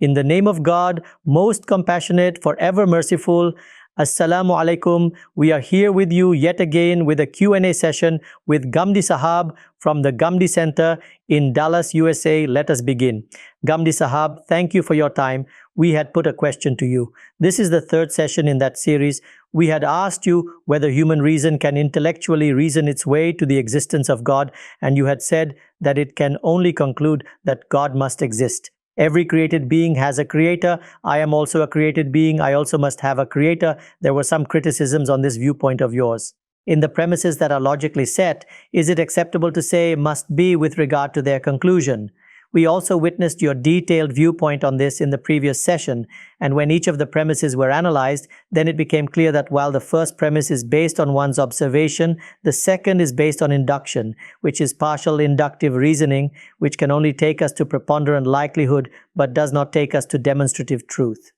In the name of God, most compassionate, forever merciful. Assalamu alaikum. We are here with you yet again with a Q&A session with Ghamidi Sahab from the Ghamidi Center in Dallas, USA. Let us begin. Ghamidi Sahab, thank you for your time. We had put a question to you. This is the third session in that series. We had asked you whether human reason can intellectually reason its way to the existence of God, and you had said that it can only conclude that God must exist. Every created being has a creator. I am also a created being. I also must have a creator. There were some criticisms on this viewpoint of yours. In the premises that are logically set, is it acceptable to say must be with regard to their conclusion? We also witnessed your detailed viewpoint on this in the previous session, and when each of the premises were analyzed, then it became clear that while the first premise is based on one's observation, the second is based on induction, which is partial inductive reasoning, which can only take us to preponderant likelihood, but does not take us to demonstrative truth.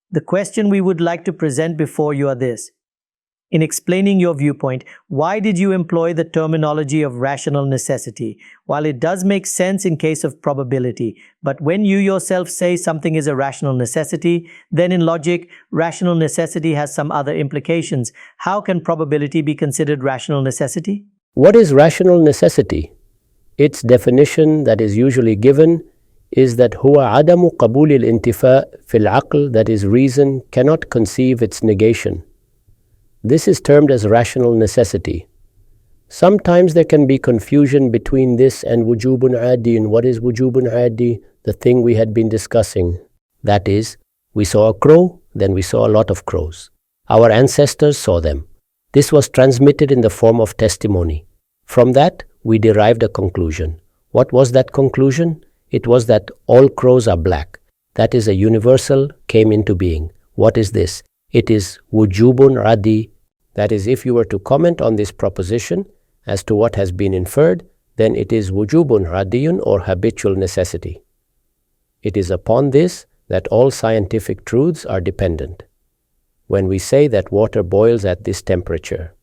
The question we would like to present before you are this. In explaining your viewpoint, why did you employ the terminology of rational necessity? While it does make sense in case of probability, but when you yourself say something is a rational necessity, then in logic, rational necessity has some other implications. How can probability be considered rational necessity? What is rational necessity? Its definition that is usually given is that هو عدم قبول الانتفاء في العقل, that is reason, cannot conceive its negation. This is termed as rational necessity. Sometimes there can be confusion between this and wujubun adi. And what is wujubun adi? The thing we had been discussing. That is, we saw a crow, then we saw a lot of crows. Our ancestors saw them. This was transmitted in the form of testimony. From that, we derived a conclusion. What was that conclusion? It was that all crows are black. That is, a universal came into being. What is this? It is wujubun adi. That is, if you were to comment on this proposition as to what has been inferred, then it is wujubun radiyun or habitual necessity. It is upon this that all scientific truths are dependent. When we say that water boils at this temperature,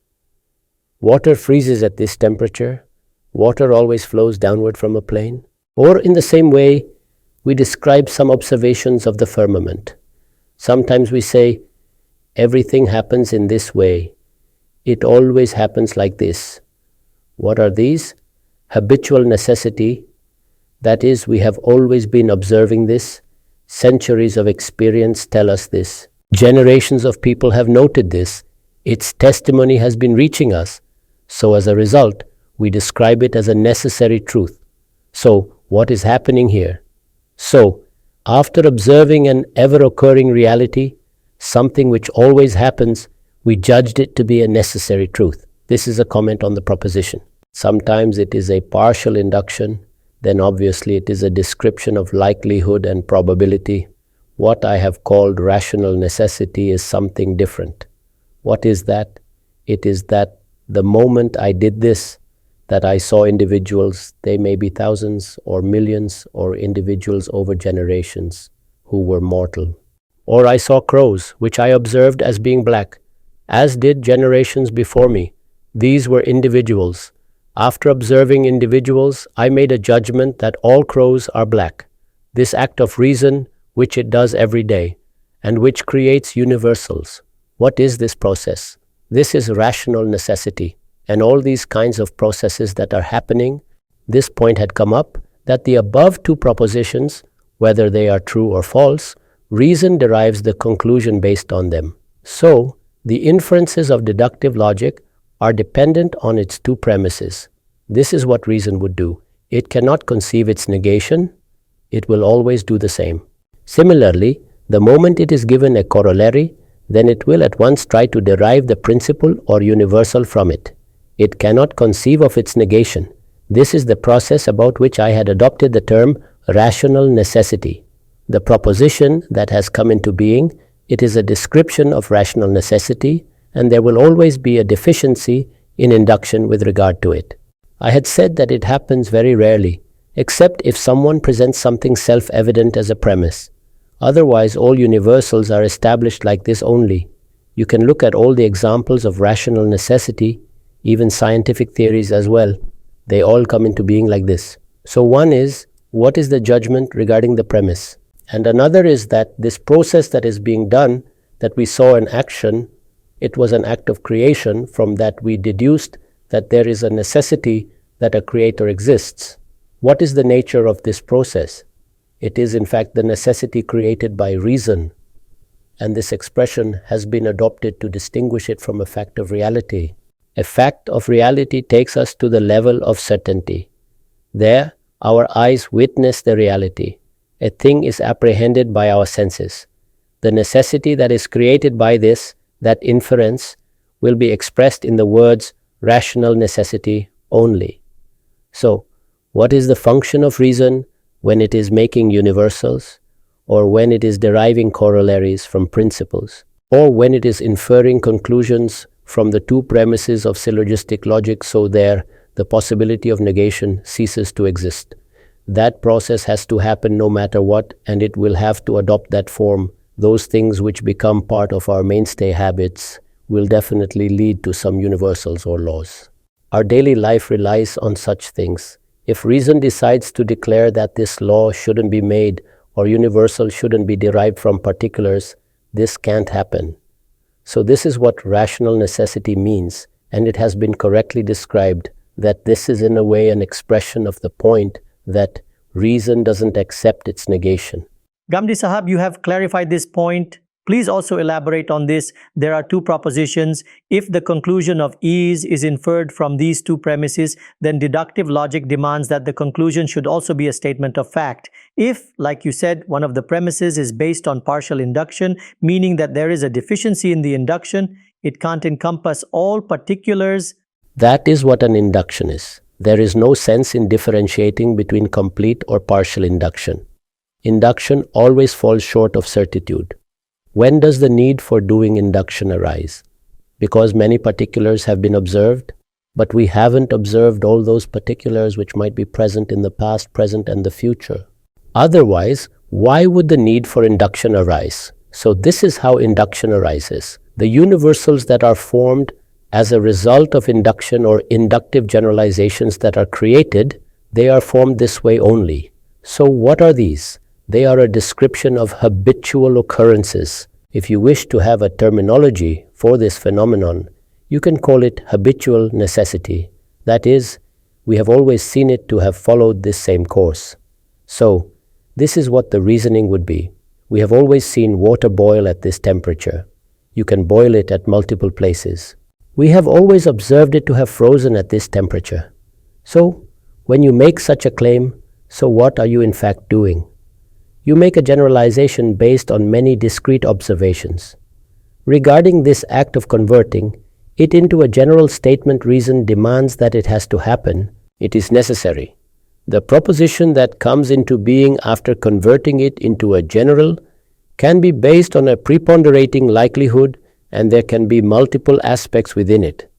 water freezes at this temperature, water always flows downward from a plane, or in the same way, we describe some observations of the firmament. Sometimes we say, everything happens in this way. It always happens like this. What are these? Habitual necessity. That is, we have always been observing this. Centuries of experience tell us this. Generations of people have noted this. Its testimony has been reaching us. So as a result, we describe it as a necessary truth. So, what is happening here? So, after observing an ever-occurring reality, something which always happens, we judged it to be a necessary truth. This is a comment on the proposition. Sometimes it is a partial induction, then obviously it is a description of likelihood and probability. What I have called rational necessity is something different. What is that? It is that the moment I did this, that I saw individuals, they may be thousands or millions or individuals over generations who were mortal. Or I saw crows, which I observed as being black, as did generations before me. These were individuals. After observing individuals, I made a judgment that all crows are black. This act of reason, which it does every day, and which creates universals. What is this process? This is rational necessity. And all these kinds of processes that are happening, this point had come up, that the above two propositions, whether they are true or false, reason derives the conclusion based on them. So, the inferences of deductive logic are dependent on its two premises. This is what reason would do. It cannot conceive its negation. It will always do the same. Similarly, the moment it is given a corollary, then it will at once try to derive the principle or universal from it. It cannot conceive of its negation. This is the process about which I had adopted the term rational necessity. The proposition that has come into being, it is a description of rational necessity, and there will always be a deficiency in induction with regard to it. I had said that it happens very rarely, except if someone presents something self-evident as a premise. Otherwise, all universals are established like this only. You can look at all the examples of rational necessity, even scientific theories as well. They all come into being like this. So one is, what is the judgment regarding the premise? And another is that this process that is being done, that we saw in action, it was an act of creation. From that we deduced that there is a necessity that a creator exists. What is the nature of this process? It is in fact the necessity created by reason, and this expression has been adopted to distinguish it from a fact of reality. A fact of reality takes us to the level of certainty. There, our eyes witness the reality. A thing is apprehended by our senses. The necessity that is created by this, that inference, will be expressed in the words rational necessity only. So, what is the function of reason when it is making universals, or when it is deriving corollaries from principles, or when it is inferring conclusions from the two premises of syllogistic logic, so there the possibility of negation ceases to exist? That process has to happen no matter what, and it will have to adopt that form. Those things which become part of our mainstay habits will definitely lead to some universals or laws. Our daily life relies on such things. If reason decides to declare that this law shouldn't be made or universal shouldn't be derived from particulars, this can't happen. So this is what rational necessity means, and it has been correctly described that this is in a way an expression of the point that reason doesn't accept its negation. Ghamidi Sahab, you have clarified this point. Please also elaborate on this. There are two propositions. If the conclusion of ease is inferred from these two premises, then deductive logic demands that the conclusion should also be a statement of fact. If, like you said, one of the premises is based on partial induction, meaning that there is a deficiency in the induction, it can't encompass all particulars. That is what an induction is. There is no sense in differentiating between complete or partial induction. Induction always falls short of certitude. When does the need for doing induction arise? Because many particulars have been observed, but we haven't observed all those particulars which might be present in the past, present, and the future. Otherwise, why would the need for induction arise? So this is how induction arises. The universals that are formed as a result of induction or inductive generalizations that are created, they are formed this way only. So what are these? They are a description of habitual occurrences. If you wish to have a terminology for this phenomenon, you can call it habitual necessity. That is, we have always seen it to have followed this same course. So, this is what the reasoning would be. We have always seen water boil at this temperature. You can boil it at multiple places. We have always observed it to have frozen at this temperature. So, when you make such a claim, so what are you in fact doing? You make a generalization based on many discrete observations. Regarding this act of converting it into a general statement, reason demands that it has to happen. It is necessary. The proposition that comes into being after converting it into a general can be based on a preponderating likelihood, and there can be multiple aspects within it.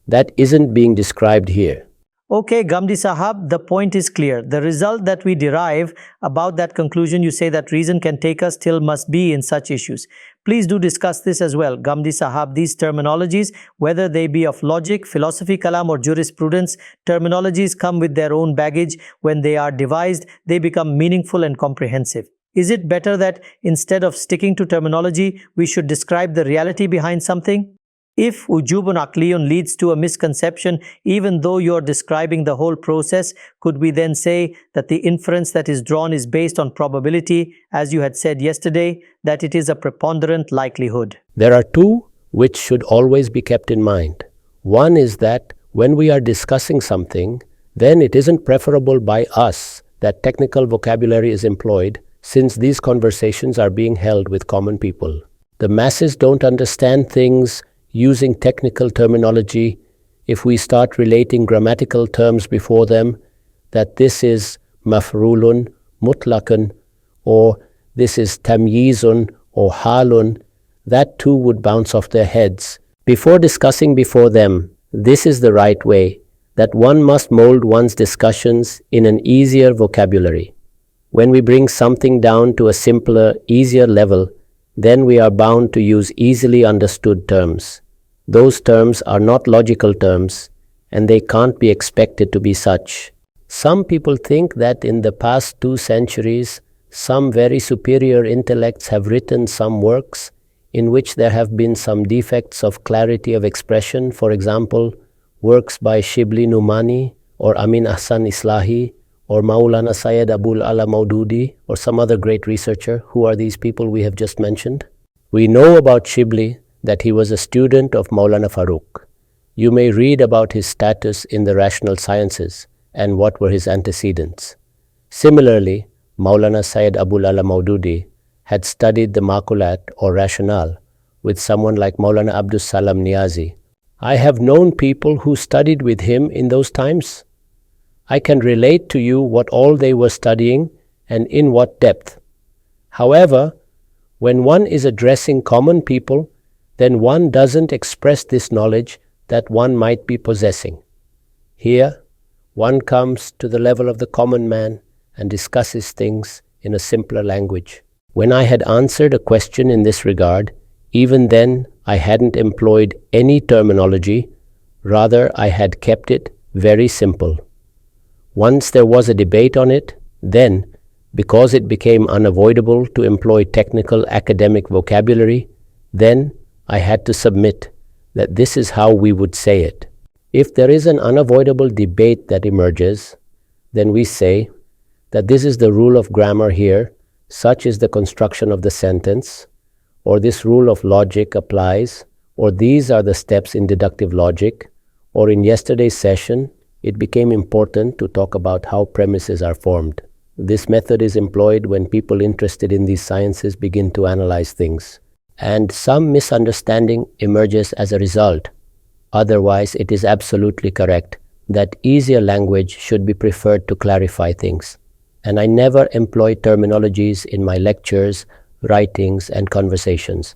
That isn't being described here. Okay, Ghamidi Sahab, the point is clear. The result that we derive about that conclusion, you say that reason can take us till must be in such issues. Please do discuss this as well. Ghamidi Sahab, these terminologies, whether they be of logic, philosophy, kalam or jurisprudence, terminologies come with their own baggage. When they are devised, they become meaningful and comprehensive. Is it better that instead of sticking to terminology, we should describe the reality behind something? If ujubun aqliyun leads to a misconception, even though you're describing the whole process, could we then say that the inference that is drawn is based on probability, as you had said yesterday, that it is a preponderant likelihood? There are two which should always be kept in mind. One is that when we are discussing something, then it isn't preferable by us that technical vocabulary is employed, since these conversations are being held with common people. The masses don't understand things using technical terminology. If we start relating grammatical terms before them, that this is mafrulun, mutlaqun, or this is tamyizun or halun, that too would bounce off their heads. Before discussing before them, this is the right way, that one must mold one's discussions in an easier vocabulary. When we bring something down to a simpler, easier level, then we are bound to use easily understood terms. Those terms are not logical terms, and they can't be expected to be such. Some people think that in the past 2 centuries, Some very superior intellects have written some works in which there have been some defects of clarity of expression. For example, works by Shibli Numani or Amin Ahsan Islahi or Maulana Sayyid Abul ala Maududi or some other great researcher. Who are these people we have just mentioned? We know about Shibli that he was a student of Maulana Farooq. You may read about his status in the rational sciences and what were his antecedents. Similarly, Maulana Sayyid Abul ala Maududi had studied the Maqulat or rationale with someone like Maulana Abdus Salam Niazi. I have known people who studied with him in those times. I can relate to you what all they were studying and in what depth. However, when one is addressing common people, then one doesn't express this knowledge that one might be possessing. Here, one comes to the level of the common man and discusses things in a simpler language. When I had answered a question in this regard, even then I hadn't employed any terminology, rather I had kept it very simple. Once there was a debate on it, then, because it became unavoidable to employ technical academic vocabulary, then I had to submit that this is how we would say it. If there is an unavoidable debate that emerges, then we say that this is the rule of grammar here, such is the construction of the sentence, or this rule of logic applies, or these are the steps in deductive logic, or in yesterday's session, it became important to talk about how premises are formed. This method is employed when people interested in these sciences begin to analyze things, and some misunderstanding emerges as a result. Otherwise, it is absolutely correct that easier language should be preferred to clarify things. And I never employ terminologies in my lectures, writings, and conversations.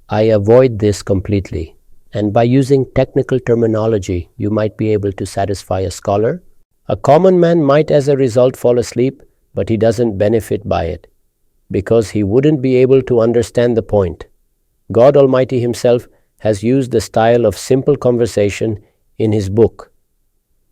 I avoid this completely. And by using technical terminology, you might be able to satisfy a scholar. A common man might as a result fall asleep, but he doesn't benefit by it, because he wouldn't be able to understand the point. God Almighty Himself has used the style of simple conversation in His book.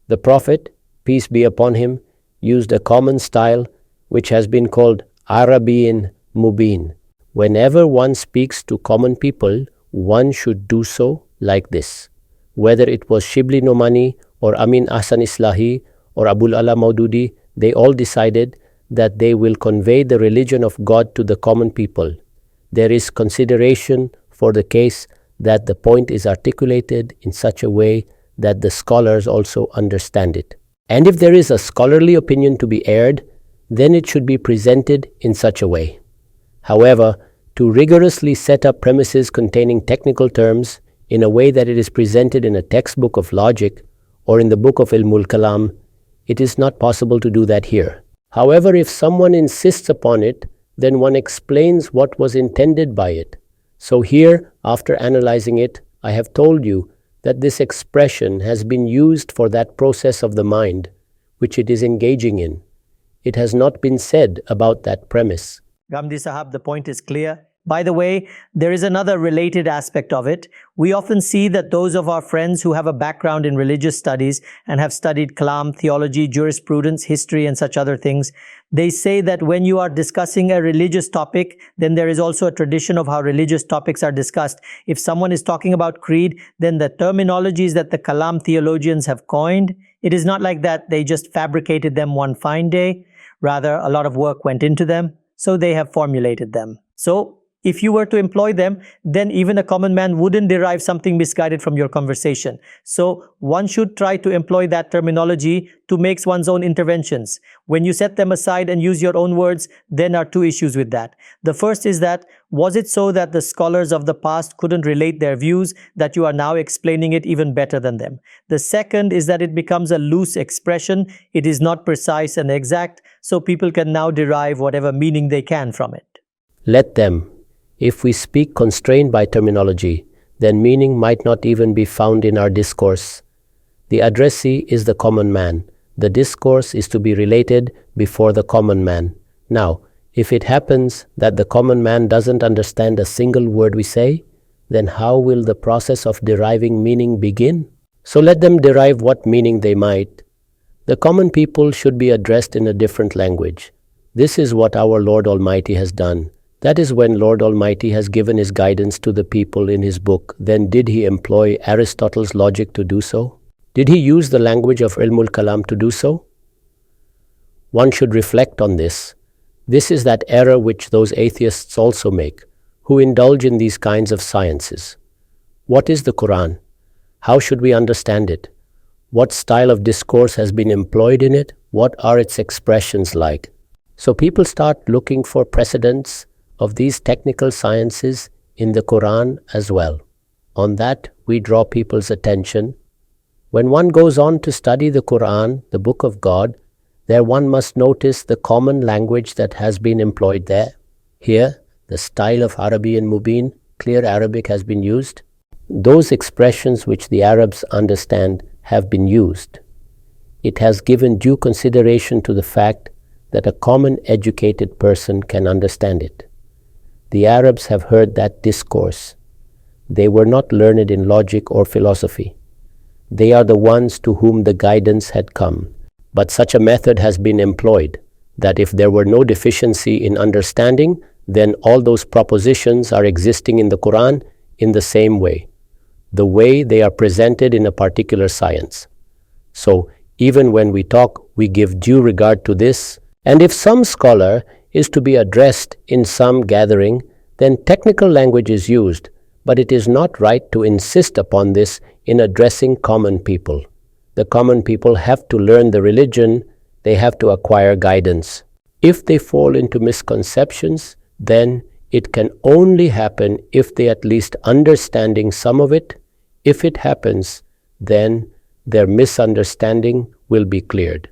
The Prophet, peace be upon him, used a common style which has been called Arabian Mubin. Whenever one speaks to common people, one should do so like this. Whether it was Shibli Nomani or Amin Ahsan Islahi or Abul ala Maududi, they all decided that they will convey the religion of God to the common people. There is consideration for the case that the point is articulated in such a way that the scholars also understand it. And if there is a scholarly opinion to be aired, then it should be presented in such a way. However, to rigorously set up premises containing technical terms in a way that it is presented in a textbook of logic or in the book of Ilmul Kalam, it is not possible to do that here. However, if someone insists upon it, then one explains what was intended by it. So here, after analyzing it, I have told you that this expression has been used for that process of the mind which it is engaging in. It has not been said about that premise. Ghamidi Sahab, the point is clear. By the way, there is another related aspect of it. We often see that those of our friends who have a background in religious studies and have studied Kalam, theology, jurisprudence, history and such other things, they say that when you are discussing a religious topic, then there is also a tradition of how religious topics are discussed. If someone is talking about creed, then the terminologies that the Kalam theologians have coined, it is not like that they just fabricated them one fine day. Rather, a lot of work went into them, so they have formulated them. So, if you were to employ them, then even a common man wouldn't derive something misguided from your conversation. So one should try to employ that terminology to make one's own interventions. When you set them aside and use your own words, then are two issues with that. The first is that, was it so that the scholars of the past couldn't relate their views, that you are now explaining it even better than them? The second is that it becomes a loose expression. It is not precise and exact, so people can now derive whatever meaning they can from it. Let them. If we speak constrained by terminology, then meaning might not even be found in our discourse. The addressee is the common man. The discourse is to be related before the common man. Now, if it happens that the common man doesn't understand a single word we say, then how will the process of deriving meaning begin? So let them derive what meaning they might. The common people should be addressed in a different language. This is what our Lord Almighty has done. That is when Lord Almighty has given His guidance to the people in His book. Then did He employ Aristotle's logic to do so? Did He use the language of Ilmul Kalam to do so? One should reflect on this. This is that error which those atheists also make, who indulge in these kinds of sciences. What is the Quran? How should we understand it? What style of discourse has been employed in it? What are its expressions like? So people start looking for precedents of these technical sciences in the Quran as well. On that, we draw people's attention. When one goes on to study the Quran, the book of God, there one must notice the common language that has been employed there. Here, the style of Arabi and Mubin, clear Arabic, has been used. Those expressions which the Arabs understand have been used. It has given due consideration to the fact that a common educated person can understand it. The Arabs have heard that discourse. They were not learned in logic or philosophy. They are the ones to whom the guidance had come. But such a method has been employed that if there were no deficiency in understanding, then all those propositions are existing in the Quran in the same way, the way they are presented in a particular science. So even when we talk, we give due regard to this. And if some scholar is to be addressed in some gathering, then technical language is used, but it is not right to insist upon this in addressing common people. The common people have to learn the religion, they have to acquire guidance. If they fall into misconceptions, then it can only happen if they at least understanding some of it. If it happens, then their misunderstanding will be cleared.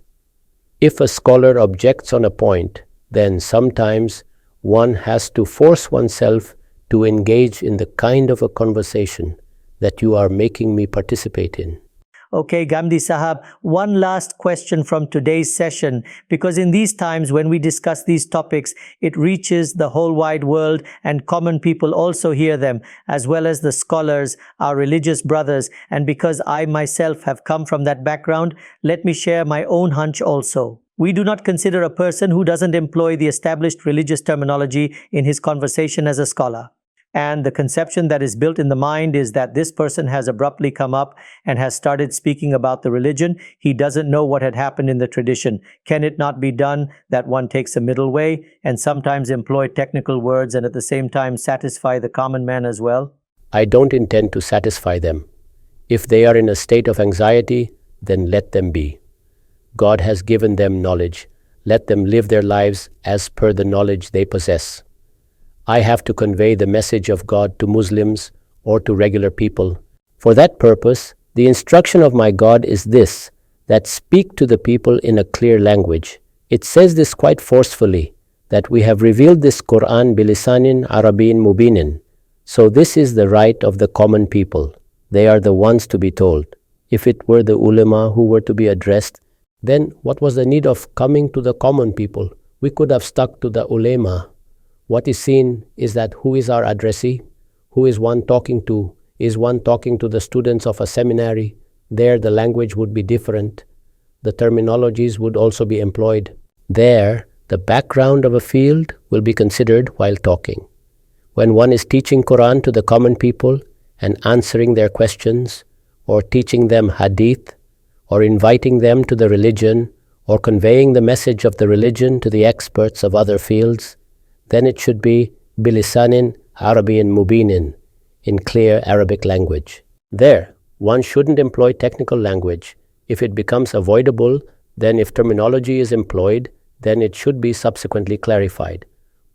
If a scholar objects on a point, then sometimes one has to force oneself to engage in the kind of a conversation that you are making me participate in. Okay, Ghamidi Sahab, one last question from today's session, because in these times when we discuss these topics, it reaches the whole wide world and common people also hear them, as well as the scholars, our religious brothers. And because I myself have come from that background, let me share my own hunch also. We do not consider a person who doesn't employ the established religious terminology in his conversation as a scholar. And the conception that is built in the mind is that this person has abruptly come up and has started speaking about the religion. He doesn't know what had happened in the tradition. Can it not be done that one takes a middle way and sometimes employ technical words and at the same time satisfy the common man as well? I don't intend to satisfy them. If they are in a state of anxiety, then let them be. God has given them knowledge. Let them live their lives as per the knowledge they possess. I have to convey the message of God to Muslims or to regular people. For that purpose, the instruction of my God is this, that speak to the people in a clear language. It says this quite forcefully, that we have revealed this Quran bilisanin Arabiyin mubinin. So this is the right of the common people. They are the ones to be told. If it were the ulama who were to be addressed, then what was the need of coming to the common people? We could have stuck to the ulama. What is seen is that who is our addressee? Who is one talking to? Is one talking to the students of a seminary? There the language would be different. The terminologies would also be employed. There, the background of a field will be considered while talking. When one is teaching Quran to the common people and answering their questions, or teaching them hadith, or inviting them to the religion, or conveying the message of the religion to the experts of other fields, then it should be bilisanin Arabiyin mubinin, in clear Arabic language. There, one shouldn't employ technical language. If it becomes avoidable, then if terminology is employed, then it should be subsequently clarified.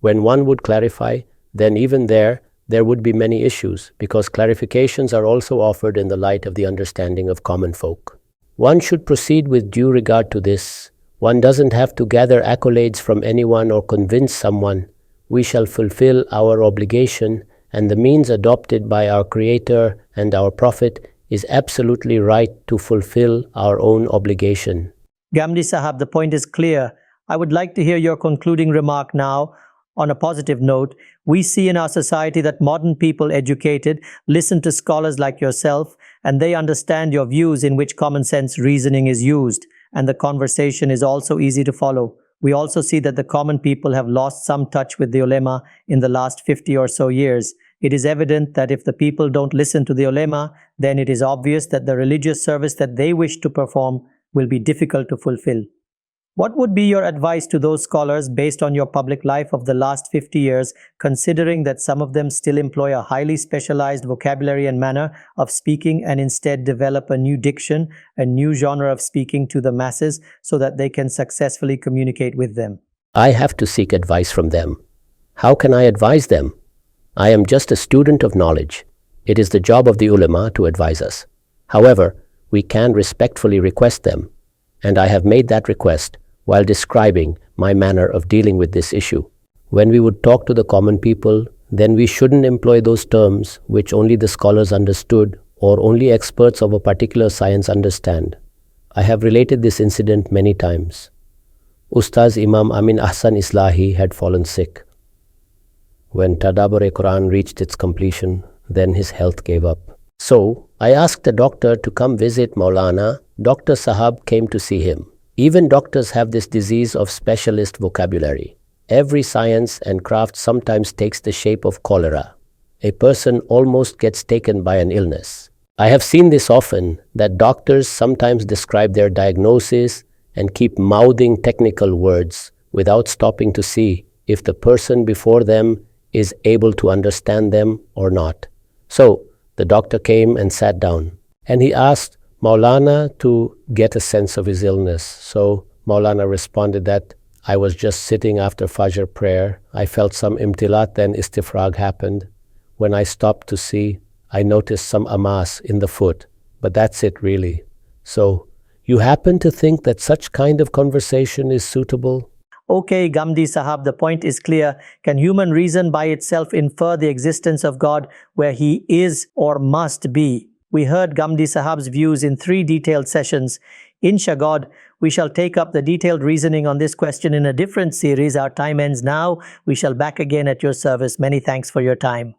When one would clarify, then even there would be many issues, because clarifications are also offered in the light of the understanding of common folk. One should proceed with due regard to this. One doesn't have to gather accolades from anyone or convince someone. We shall fulfill our obligation, and the means adopted by our Creator and our Prophet is absolutely right to fulfill our own obligation. Ghamidi Sahab, the point is clear. I would like to hear your concluding remark now. On a positive note, we see in our society that modern people educated listen to scholars like yourself, and they understand your views in which common sense reasoning is used, and the conversation is also easy to follow. We also see that the common people have lost some touch with the ulema in the last 50 or so years. It is evident that if the people don't listen to the ulema, then it is obvious that the religious service that they wish to perform will be difficult to fulfill. What would be your advice to those scholars based on your public life of the last 50 years, considering that some of them still employ a highly specialized vocabulary and manner of speaking and instead develop a new diction, a new genre of speaking to the masses so that they can successfully communicate with them? I have to seek advice from them. How can I advise them? I am just a student of knowledge. It is the job of the ulama to advise us. However, we can respectfully request them, and I have made that request while describing my manner of dealing with this issue. When we would talk to the common people, then we shouldn't employ those terms which only the scholars understood or only experts of a particular science understand. I have related this incident many times. Ustaz Imam Amin Ahsan Islahi had fallen sick. When Tadabbur-e-Quran reached its completion, then his health gave up. So, I asked the doctor to come visit Maulana. Dr. Sahab came to see him. Even doctors have this disease of specialist vocabulary. Every science and craft sometimes takes the shape of cholera. A person almost gets taken by an illness. I have seen this often, that doctors sometimes describe their diagnosis and keep mouthing technical words without stopping to see if the person before them is able to understand them or not. So, the doctor came and sat down, and he asked Maulana to get a sense of his illness. So Maulana responded that I was just sitting after Fajr prayer. I felt some imtilat, then istifrag happened. When I stopped to see, I noticed some amas in the foot, but that's it really. So, you happen to think that such kind of conversation is suitable? Okay, Ghamidi Sahab, the point is clear. Can human reason by itself infer the existence of God where He is or must be? We heard Ghamidi Sahab's views in 3 detailed sessions. Inshallah, we shall take up the detailed reasoning on this question in a different series. Our time ends now. We shall back again at your service. Many thanks for your time.